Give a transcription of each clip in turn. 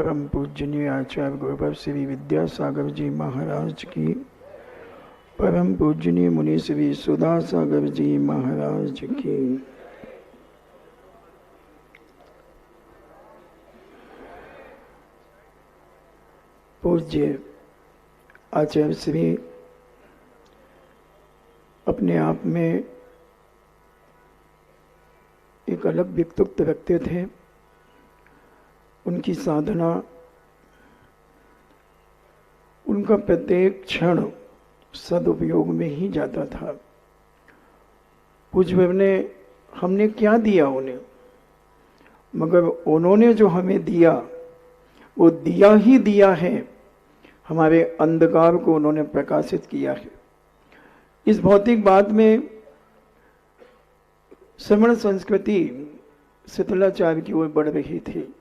परम पूजनीय आचार्य गुरुवर श्री विद्यासागर जी महाराज की, परम पूजनीय मुनि श्री सुधा सागर जी महाराज की। पूज्य आचार्य श्री अपने आप में एक अलग व्यक्तित्व रखते थे। उनकी साधना, उनका प्रत्येक क्षण सदुपयोग में ही जाता था। पूज्य ने हमने क्या दिया उन्हें, मगर उन्होंने जो हमें दिया वो दिया ही दिया है। हमारे अंधकार को उन्होंने प्रकाशित किया है। इस भौतिक बात में श्रमण संस्कृति शिथिलाचार्य की ओर बढ़ रही थी।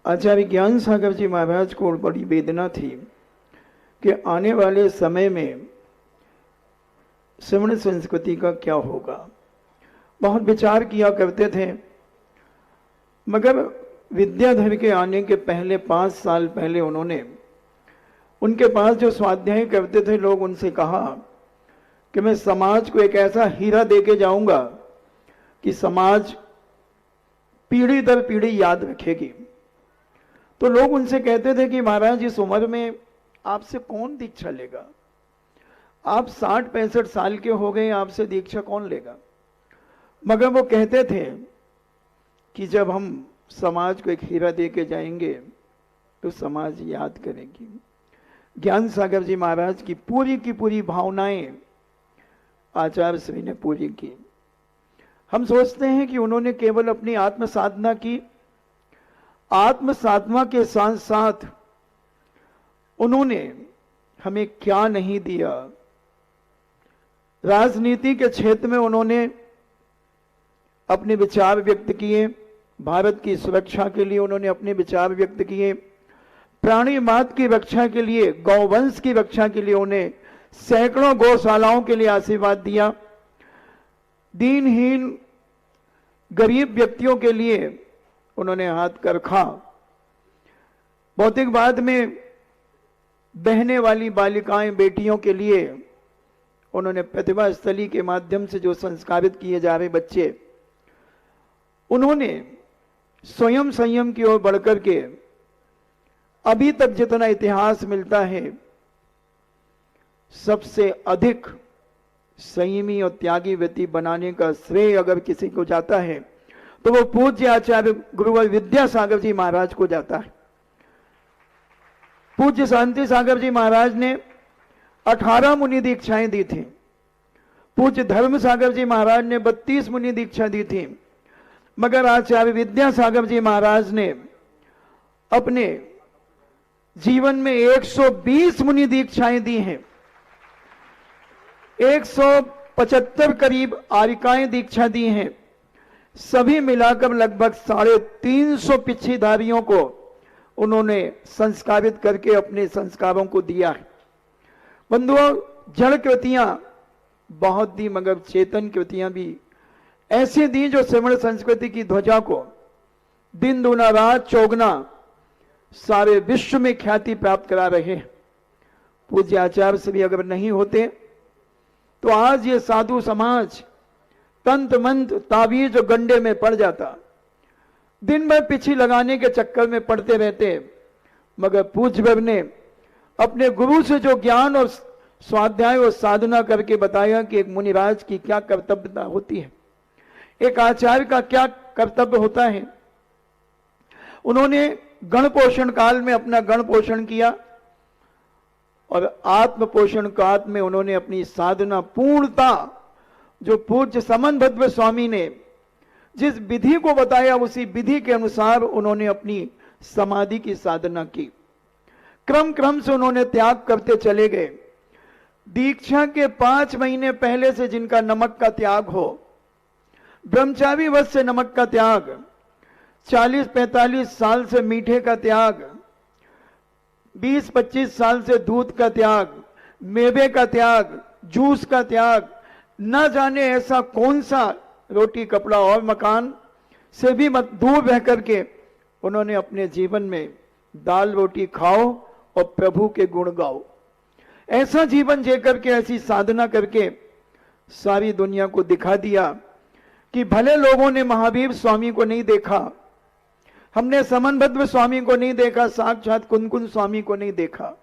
आचार्य ज्ञान सागर जी महाराज को बड़ी वेदना थी कि आने वाले समय में श्रमण संस्कृति का क्या होगा। बहुत विचार किया करते थे, मगर विद्याधर के आने के पहले 5 साल पहले उन्होंने उनके पास जो स्वाध्याय करते थे लोग, उनसे कहा कि मैं समाज को एक ऐसा हीरा देके जाऊंगा कि समाज पीढ़ी दर पीढ़ी याद रखेगी। तो लोग उनसे कहते थे कि महाराज इस उम्र में आपसे कौन दीक्षा लेगा, आप 60-65 साल के हो गए, आपसे दीक्षा कौन लेगा। मगर वो कहते थे कि जब हम समाज को एक हीरा दे के जाएंगे तो समाज याद करेगी। ज्ञान सागर जी महाराज की पूरी भावनाएं आचार्य श्री ने पूरी की। हम सोचते हैं कि उन्होंने केवल अपनी आत्म साधना की, आत्म साधना के साथ साथ उन्होंने हमें क्या नहीं दिया। राजनीति के क्षेत्र में उन्होंने अपने विचार व्यक्त किए, भारत की सुरक्षा के लिए उन्होंने अपने विचार व्यक्त किए, प्राणी मात्र की रक्षा के लिए, गौवंश की रक्षा के लिए उन्हें सैकड़ों गौशालाओं के लिए आशीर्वाद दिया। दीनहीन गरीब व्यक्तियों के लिए उन्होंने हाथ कर रखा। भौतिकवाद में बहने वाली बालिकाएं, बेटियों के लिए उन्होंने प्रतिभा स्थली के माध्यम से जो संस्कारित किए जा रहे बच्चे, उन्होंने स्वयं संयम की ओर बढ़कर के अभी तक जितना इतिहास मिलता है सबसे अधिक संयमी और त्यागी व्यक्ति बनाने का श्रेय अगर किसी को जाता है तो वो पूज्य आचार्य गुरुवर विद्यासागर जी महाराज को जाता है। पूज्य शांति सागर जी महाराज ने 18 मुनि दीक्षाएं दी थी। पूज्य धर्म सागर जी महाराज ने 32 मुनि दीक्षा दी थी। मगर आचार्य विद्यासागर जी महाराज ने अपने जीवन में 120 मुनि दीक्षाएं दी हैं। 175 करीब आरिकाएं दीक्षा दी हैं। सभी मिलाकर लगभग 350 पिछीधारियों को उन्होंने संस्कारित करके अपने संस्कारों को दिया है। बंधुओं, जड़ कृतियां बहुत दी, मगर चेतन कृतियां भी ऐसी दी जो श्रमण संस्कृति की ध्वजा को दिन दूना रात चौगुना सारे विश्व में ख्याति प्राप्त करा रहे हैं। पूज्य आचार्य श्री अगर नहीं होते तो आज ये साधु समाज तंत्र मंत्र ताबीज और गंडे में पड़ जाता। दिन भर पीछे लगाने के चक्कर में पड़ते रहते। मगर पूज्य ने अपने गुरु से जो ज्ञान और स्वाध्याय और साधना करके बताया कि एक मुनिराज की क्या कर्तव्यता होती है, एक आचार्य का क्या कर्तव्य होता है। उन्होंने गण पोषण काल में अपना गण पोषण किया और आत्म पोषण काल में उन्होंने अपनी साधना पूर्णता, जो पूज्य समन भद्र स्वामी ने जिस विधि को बताया उसी विधि के अनुसार उन्होंने अपनी समाधि की साधना की। क्रम क्रम से उन्होंने त्याग करते चले गए। दीक्षा के 5 महीने पहले से जिनका नमक का त्याग हो, ब्रह्मचारी वश से नमक का त्याग, 40-45 साल से मीठे का त्याग, 20-25 साल से दूध का त्याग, मेवे का त्याग, जूस का त्याग, न जाने ऐसा कौन सा रोटी कपड़ा और मकान से भी मत दूर रह करके उन्होंने अपने जीवन में दाल रोटी खाओ और प्रभु के गुण गाओ। ऐसा जीवन जी करके, ऐसी साधना करके सारी दुनिया को दिखा दिया कि भले लोगों ने महावीर स्वामी को नहीं देखा, हमने समनभद्र स्वामी को नहीं देखा, साक्षात कुनकुन स्वामी को नहीं देखा,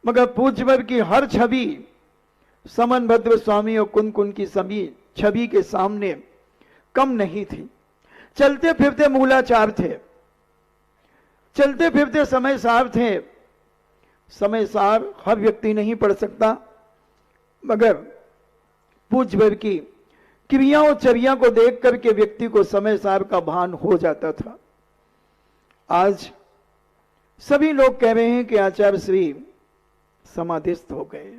मगर पूज्यवर की हर छवि समनभद्र स्वामी और कुनकुन की सभी छवि के सामने कम नहीं थी। चलते फिरते मूलाचार थे, चलते फिरते समय सार थे। समय सार हर व्यक्ति नहीं पढ़ सकता, मगर पूज्यवर की क्रियाओं चर्या को देख करके व्यक्ति को समय सार का भान हो जाता था। आज सभी लोग कह रहे हैं कि आचार्य श्री समाधिस्थ हो गए।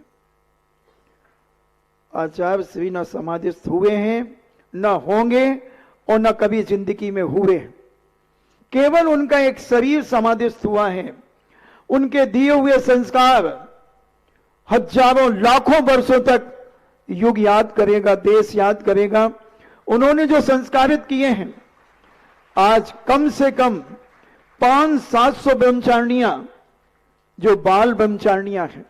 आचार्य श्री न समाधिस्थ हुए हैं, न होंगे और न कभी जिंदगी में हुए। केवल उनका एक शरीर समाधिस्थ हुआ है। उनके दिए हुए संस्कार हजारों लाखों वर्षों तक युग याद करेगा, देश याद करेगा। उन्होंने जो संस्कारित किए हैं, आज कम से कम 500-700 ब्रह्मचारिणियां जो बाल ब्रह्मचारिणियां हैं,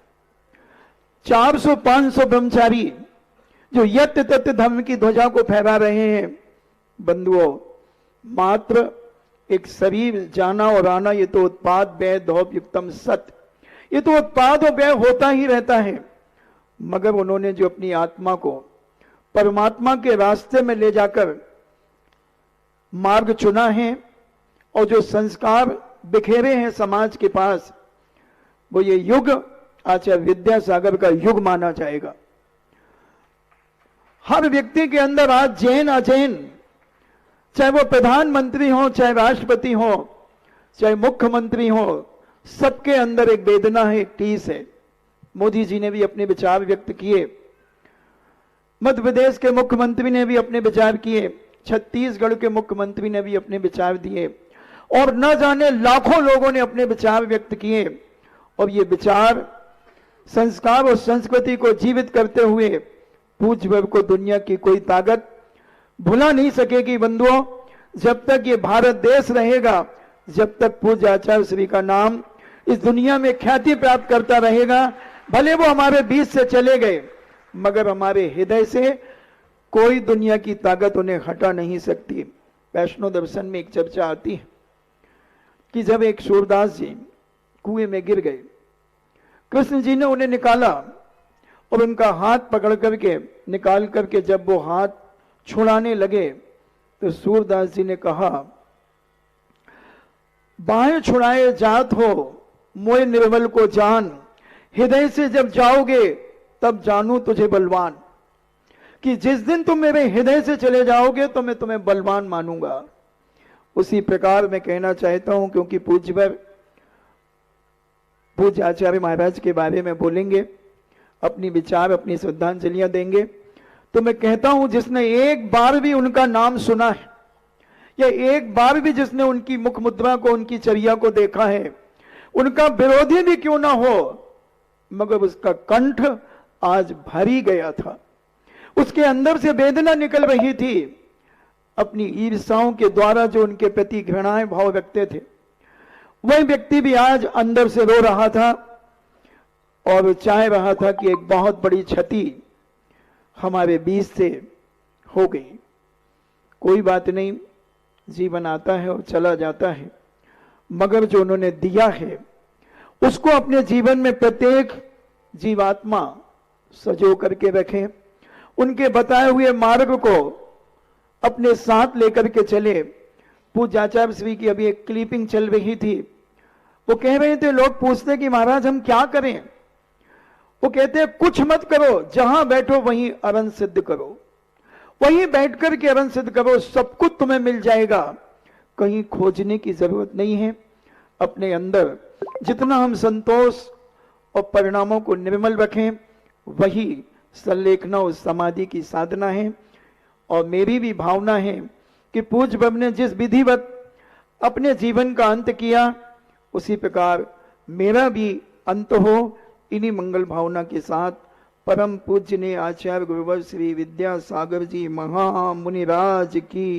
400-500 ब्रह्मचारी जो यत्य तत्य धर्म की ध्वजा को फहरा रहे हैं। बंधुओं, मात्र एक शरीर जाना और आना, ये तो उत्पाद व्यय धौप युक्तम सत, ये तो उत्पाद और व्यय होता ही रहता है। मगर उन्होंने जो अपनी आत्मा को परमात्मा के रास्ते में ले जाकर मार्ग चुना है और जो संस्कार बिखेरे हैं समाज के पास, वो ये युग आचार्य विद्यासागर का युग माना जाएगा। हर व्यक्ति के अंदर आज जैन अजैन, चाहे वो प्रधानमंत्री हो, चाहे राष्ट्रपति हो, चाहे मुख्यमंत्री हो, सबके अंदर एक वेदना है, एक टीस है। मोदी जी ने भी अपने विचार व्यक्त किए, मध्य प्रदेश के मुख्यमंत्री ने भी अपने विचार किए, छत्तीसगढ़ के मुख्यमंत्री ने भी अपने विचार दिए, और न जाने लाखों लोगों ने अपने विचार व्यक्त किए। और ये विचार, संस्कार और संस्कृति को जीवित करते हुए पूज्य को दुनिया की कोई ताकत भुला नहीं सकेगी। बंधुओं, जब तक ये भारत देश रहेगा, जब तक पूज्य आचार्य श्री का नाम इस दुनिया में ख्याति प्राप्त करता रहेगा। भले वो हमारे बीच से चले गए, मगर हमारे हृदय से कोई दुनिया की ताकत उन्हें हटा नहीं सकती। वैष्णव दर्शन में एक चर्चा आती है कि जब एक सूरदास जी कुएं में गिर गए, कृष्ण जी ने उन्हें निकाला और उनका हाथ पकड़ करके निकाल करके जब वो हाथ छुड़ाने लगे तो सूरदास जी ने कहा, बाहें छुड़ाए जात हो मोए निर्बल को जान, हृदय से जब जाओगे तब जानू तुझे बलवान। कि जिस दिन तुम मेरे हृदय से चले जाओगे तो मैं तुम्हें बलवान मानूंगा। उसी प्रकार मैं कहना चाहता हूं, क्योंकि पूज्य आचार्य महाराज के बारे में बोलेंगे, अपनी विचार अपनी श्रद्धांजलियां देंगे, तो मैं कहता हूं जिसने एक बार भी उनका नाम सुना है या एक बार भी जिसने उनकी मुख मुद्रा को, उनकी चर्या को देखा है, उनका विरोधी भी क्यों ना हो, मगर उसका कंठ आज भरी गया था। उसके अंदर से वेदना निकल रही थी। अपनी ईर्ष्याओं के द्वारा जो उनके प्रति घृणाएं भाव रखते थे, वही व्यक्ति भी आज अंदर से रो रहा था और चाह रहा था कि एक बहुत बड़ी क्षति हमारे बीच से हो गई। कोई बात नहीं, जीवन आता है और चला जाता है, मगर जो उन्होंने दिया है उसको अपने जीवन में प्रत्येक जीवात्मा सजो करके रखें। उनके बताए हुए मार्ग को अपने साथ लेकर के चले। पूज्य आचार्य श्री की अभी एक क्लिपिंग चल रही थी, वो कह रहे थे, लोग पूछते कि महाराज हम क्या करें, वो कहते हैं कुछ मत करो, जहां बैठो वहीं अरण सिद्ध करो, वहीं बैठकर के अरण सिद्ध करो, सब कुछ तुम्हें मिल जाएगा। कहीं खोजने की जरूरत नहीं है। अपने अंदर जितना हम संतोष और परिणामों को निर्मल रखें, वही संलेखना और समाधि की साधना है। और मेरी भी भावना है कि पूज्य बाबा ने जिस विधिवत अपने जीवन का अंत किया, उसी प्रकार मेरा भी अंत हो। इन्हीं मंगल भावना के साथ परम पूज्य ने आचार्य गुरुवर श्री विद्यासागर जी महामुनिराज की